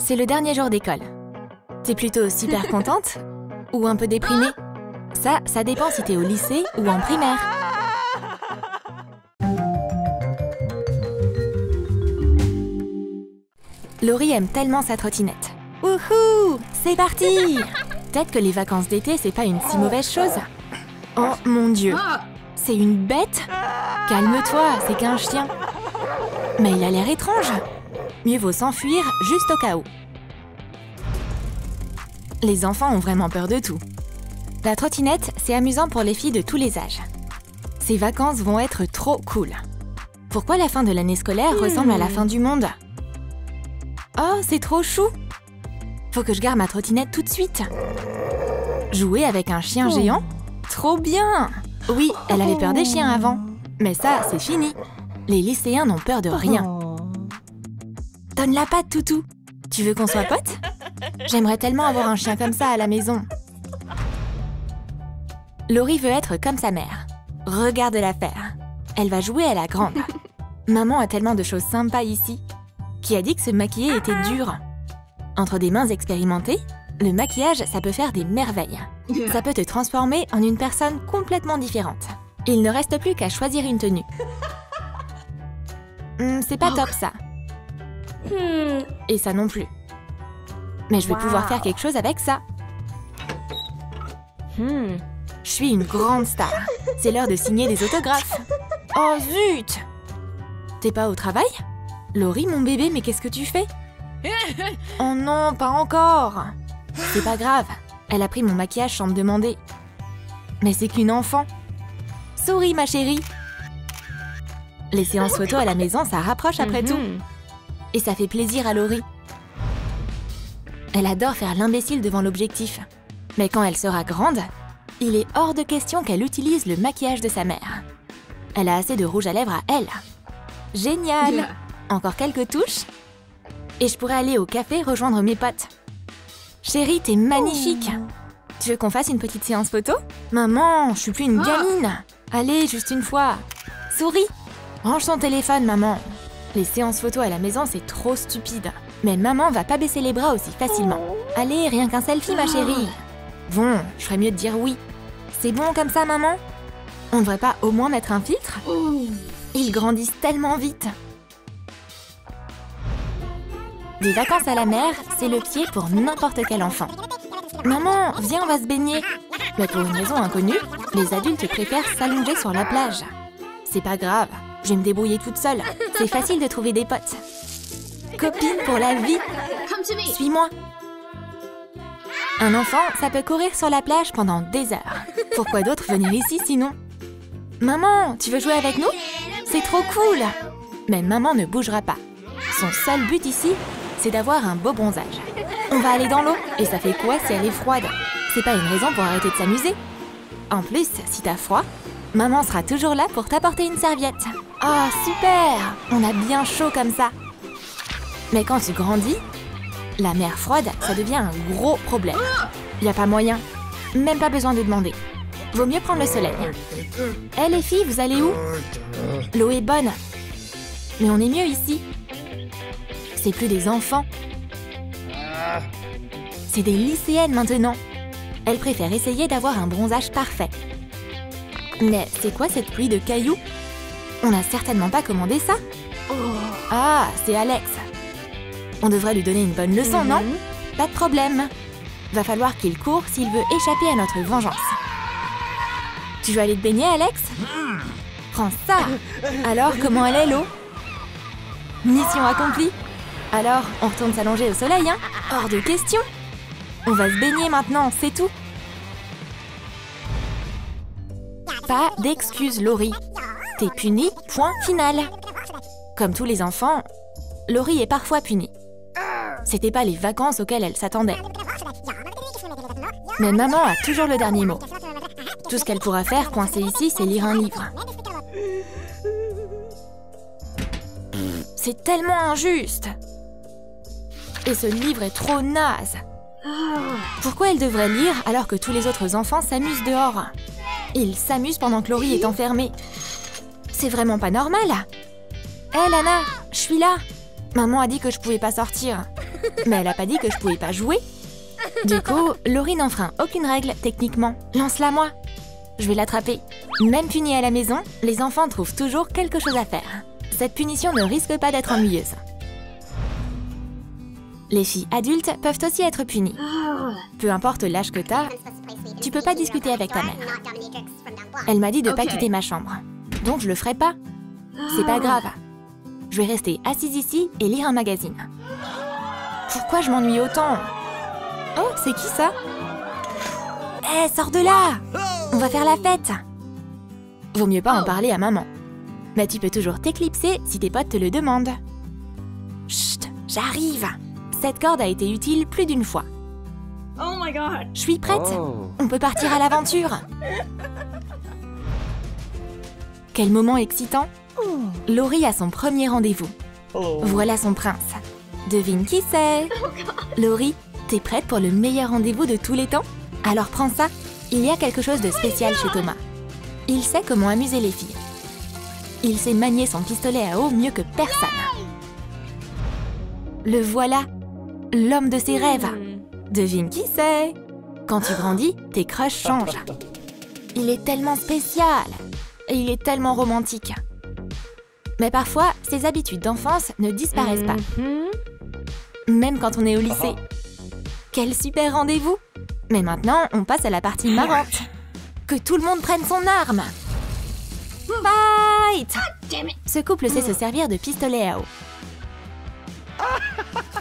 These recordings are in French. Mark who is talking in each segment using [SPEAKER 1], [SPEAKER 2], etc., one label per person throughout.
[SPEAKER 1] C'est le dernier jour d'école. T'es plutôt super contente ou un peu déprimée? Ça dépend si t'es au lycée ou en primaire. Laurie aime tellement sa trottinette. Wouhou! C'est parti! Peut-être que les vacances d'été, c'est pas une si mauvaise chose. Oh mon Dieu! C'est une bête? Calme-toi, c'est qu'un chien. Mais il a l'air étrange. Mieux vaut s'enfuir juste au cas où. Les enfants ont vraiment peur de tout. La trottinette, c'est amusant pour les filles de tous les âges. Ces vacances vont être trop cool. Pourquoi la fin de l'année scolaire ressemble à la fin du monde? Oh, c'est trop chou! Faut que je garde ma trottinette tout de suite. Jouer avec un chien géant? Trop bien! Oui, elle avait peur des chiens avant. Mais ça, c'est fini. Les lycéens n'ont peur de rien. Donne la patte, toutou. Tu veux qu'on soit potes? J'aimerais tellement avoir un chien comme ça à la maison. Laurie veut être comme sa mère. Regarde-la faire. Elle va jouer à la grande. Maman a tellement de choses sympas ici. Qui a dit que se maquiller était dur? Entre des mains expérimentées, le maquillage, ça peut faire des merveilles. Ça peut te transformer en une personne complètement différente. Il ne reste plus qu'à choisir une tenue. C'est pas top, ça. Et ça non plus. Mais je vais pouvoir faire quelque chose avec ça. Je suis une grande star. C'est l'heure de signer des autographes. Oh zut! T'es pas au travail? Laurie, mon bébé, mais qu'est-ce que tu fais? Oh non, pas encore! C'est pas grave, elle a pris mon maquillage sans me demander. Mais c'est qu'une enfant. Souris, ma chérie. Les séances photo à la maison, ça rapproche après tout. Et ça fait plaisir à Laurie. Elle adore faire l'imbécile devant l'objectif. Mais quand elle sera grande, il est hors de question qu'elle utilise le maquillage de sa mère. Elle a assez de rouge à lèvres à elle. Génial! Encore quelques touches et je pourrais aller au café rejoindre mes potes. Chérie, t'es magnifique! Tu veux qu'on fasse une petite séance photo? Maman, je suis plus une gamine! Allez, juste une fois! Souris! Range ton téléphone, maman! Les séances photo à la maison, c'est trop stupide. Mais maman va pas baisser les bras aussi facilement. Allez, rien qu'un selfie, ma chérie! Bon, je ferais mieux de dire oui. C'est bon comme ça, maman? On devrait pas au moins mettre un filtre? Ils grandissent tellement vite! Des vacances à la mer, c'est le pied pour n'importe quel enfant. Maman, viens, on va se baigner. Mais pour une raison inconnue, les adultes préfèrent s'allonger sur la plage. C'est pas grave, je vais me débrouiller toute seule. C'est facile de trouver des potes. Copine pour la vie. Suis-moi. Un enfant, ça peut courir sur la plage pendant des heures. Pourquoi d'autres venir ici sinon? Maman, tu veux jouer avec nous? C'est trop cool. Mais maman ne bougera pas. Son seul but ici, c'est d'avoir un beau bronzage. On va aller dans l'eau, et ça fait quoi si elle est froide? C'est pas une raison pour arrêter de s'amuser. En plus, si t'as froid, maman sera toujours là pour t'apporter une serviette. Oh, super! On a bien chaud comme ça. Mais quand tu grandis, la mer froide, ça devient un gros problème. Y a pas moyen, même pas besoin de demander. Vaut mieux prendre le soleil. Hé les filles, vous allez où? L'eau est bonne. Mais on est mieux ici. C'est plus des enfants. C'est des lycéennes maintenant. Elles préfèrent essayer d'avoir un bronzage parfait. Mais c'est quoi cette pluie de cailloux? On n'a certainement pas commandé ça. Ah, c'est Alex. On devrait lui donner une bonne leçon, non? Pas de problème. Va falloir qu'il court s'il veut échapper à notre vengeance. Tu veux aller te baigner, Alex? Prends ça. Alors, comment elle est, l'eau? Mission accomplie. Alors, on retourne s'allonger au soleil, hein? Hors de question. On va se baigner maintenant, c'est tout. Pas d'excuses, Laurie. T'es punie, point final. Comme tous les enfants, Laurie est parfois punie. C'était pas les vacances auxquelles elle s'attendait. Mais maman a toujours le dernier mot. Tout ce qu'elle pourra faire coincée ici, c'est lire un livre. C'est tellement injuste. Et ce livre est trop naze. Pourquoi elle devrait lire alors que tous les autres enfants s'amusent dehors? Ils s'amusent pendant que Laurie est enfermée. C'est vraiment pas normal. Hé Lana, je suis là. Maman a dit que je pouvais pas sortir. Mais elle a pas dit que je pouvais pas jouer. Du coup, Laurie n'enfreint aucune règle, techniquement. Lance-la moi. Je vais l'attraper. Même punie à la maison, les enfants trouvent toujours quelque chose à faire. Cette punition ne risque pas d'être ennuyeuse. Les filles adultes peuvent aussi être punies. Peu importe l'âge que t'as, tu peux pas discuter avec ta mère. Elle m'a dit de pas quitter ma chambre. Donc je le ferai pas. C'est pas grave. Je vais rester assise ici et lire un magazine. Pourquoi je m'ennuie autant? Oh, c'est qui ça? Hé, sors de là! On va faire la fête! Vaut mieux pas en parler à maman. Mais tu peux toujours t'éclipser si tes potes te le demandent. Chut, j'arrive! Cette corde a été utile plus d'une fois.
[SPEAKER 2] Oh my god!
[SPEAKER 1] Je suis prête! On peut partir à l'aventure! Quel moment excitant! Laurie a son premier rendez-vous. Voilà son prince. Devine qui c'est? Laurie, t'es prête pour le meilleur rendez-vous de tous les temps? Alors prends ça. Il y a quelque chose de spécial chez Thomas. Il sait comment amuser les filles. Il sait manier son pistolet à eau mieux que personne. Le voilà, l'homme de ses rêves. Devine qui c'est? Quand tu grandis, tes crushs changent. Il est tellement spécial et il est tellement romantique. Mais parfois, ses habitudes d'enfance ne disparaissent pas. Même quand on est au lycée. Quel super rendez-vous! Mais maintenant, on passe à la partie marrante. Que tout le monde prenne son arme! Fight! Ce couple sait se servir de pistolet à eau.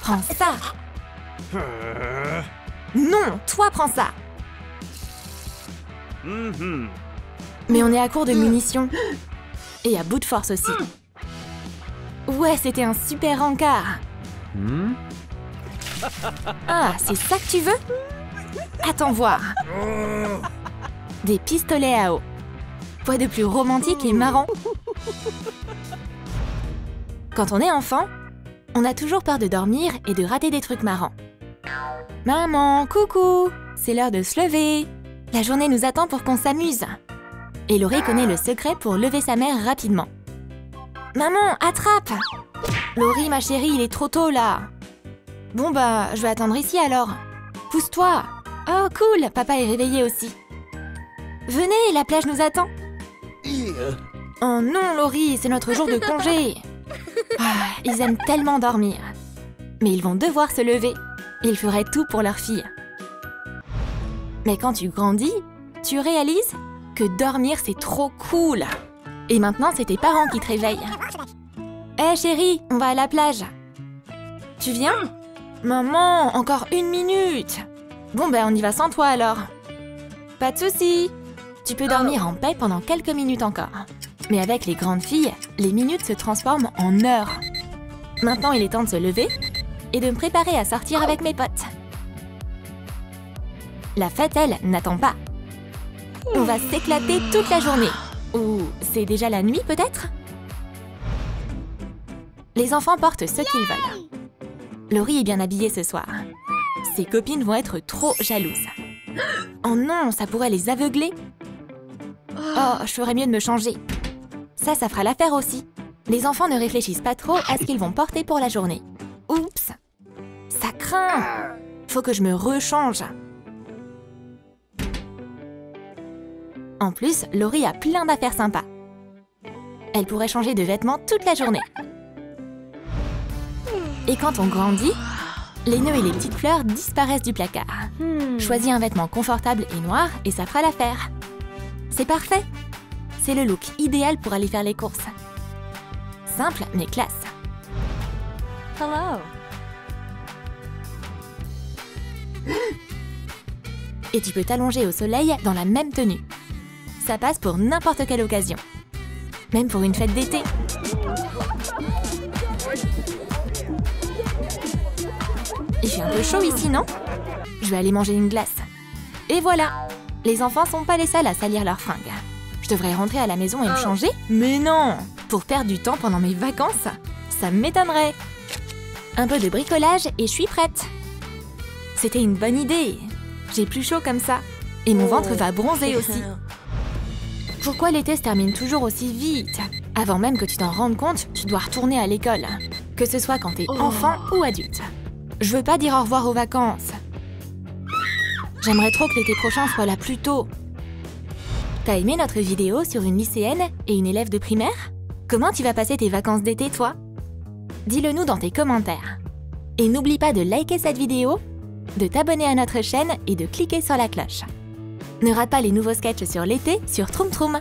[SPEAKER 1] Prends ça! Non, toi prends ça! Mais on est à court de munitions. Et à bout de force aussi. Ouais, c'était un super encart. Ah, c'est ça que tu veux? Attends voir. Des pistolets à eau. Quoi de plus romantique et marrant? Quand on est enfant, on a toujours peur de dormir et de rater des trucs marrants. Maman, coucou! C'est l'heure de se lever. La journée nous attend pour qu'on s'amuse. Et Laurie connaît le secret pour lever sa mère rapidement. Maman, attrape! Laurie, ma chérie, il est trop tôt là. Bon bah, je vais attendre ici alors. Pousse-toi! Oh cool, papa est réveillé aussi. Venez, la plage nous attend. Oh non, Laurie, c'est notre jour de congé. Ah, ils aiment tellement dormir. Mais ils vont devoir se lever. Ils feraient tout pour leur fille. Mais quand tu grandis, tu réalises que dormir c'est trop cool. Et maintenant, c'est tes parents qui te réveillent. Hé chérie, on va à la plage. Tu viens? Maman, encore 1 minute. Bon ben, on y va sans toi alors. Pas de souci. Tu peux dormir en paix pendant quelques minutes encore. Mais avec les grandes filles, les minutes se transforment en heures. Maintenant, il est temps de se lever et de me préparer à sortir avec mes potes. La fête, elle, n'attend pas. On va s'éclater toute la journée. Ou c'est déjà la nuit peut-être? Les enfants portent ce qu'ils veulent. Laurie est bien habillée ce soir. Ses copines vont être trop jalouses. Oh non, ça pourrait les aveugler. Oh, je ferais mieux de me changer. Ça fera l'affaire aussi. Les enfants ne réfléchissent pas trop à ce qu'ils vont porter pour la journée. Oups! Ça craint! Faut que je me rechange. En plus, Laurie a plein d'affaires sympas. Elle pourrait changer de vêtements toute la journée. Et quand on grandit, les nœuds et les petites fleurs disparaissent du placard. Choisis un vêtement confortable et noir et ça fera l'affaire. C'est parfait! C'est le look idéal pour aller faire les courses. Simple mais classe.
[SPEAKER 2] Hello.
[SPEAKER 1] Et tu peux t'allonger au soleil dans la même tenue. Ça passe pour n'importe quelle occasion. Même pour une fête d'été. Il fait un peu chaud ici, non? Je vais aller manger une glace. Et voilà! Les enfants sont pas les seuls à salir leurs fringues. Je devrais rentrer à la maison et me changer? Mais non! Pour perdre du temps pendant mes vacances? Ça m'étonnerait! Un peu de bricolage et je suis prête! C'était une bonne idée! J'ai plus chaud comme ça. Et mon ventre va bronzer aussi. Pourquoi l'été se termine toujours aussi vite? Avant même que tu t'en rendes compte, tu dois retourner à l'école. Que ce soit quand t'es enfant ou adulte. Je veux pas dire au revoir aux vacances. J'aimerais trop que l'été prochain soit là plus tôt. T'as aimé notre vidéo sur une lycéenne et une élève de primaire? Comment tu vas passer tes vacances d'été, toi? Dis-le nous dans tes commentaires. Et n'oublie pas de liker cette vidéo, de t'abonner à notre chaîne et de cliquer sur la cloche. Ne rate pas les nouveaux sketchs sur l'été sur Troom Troom.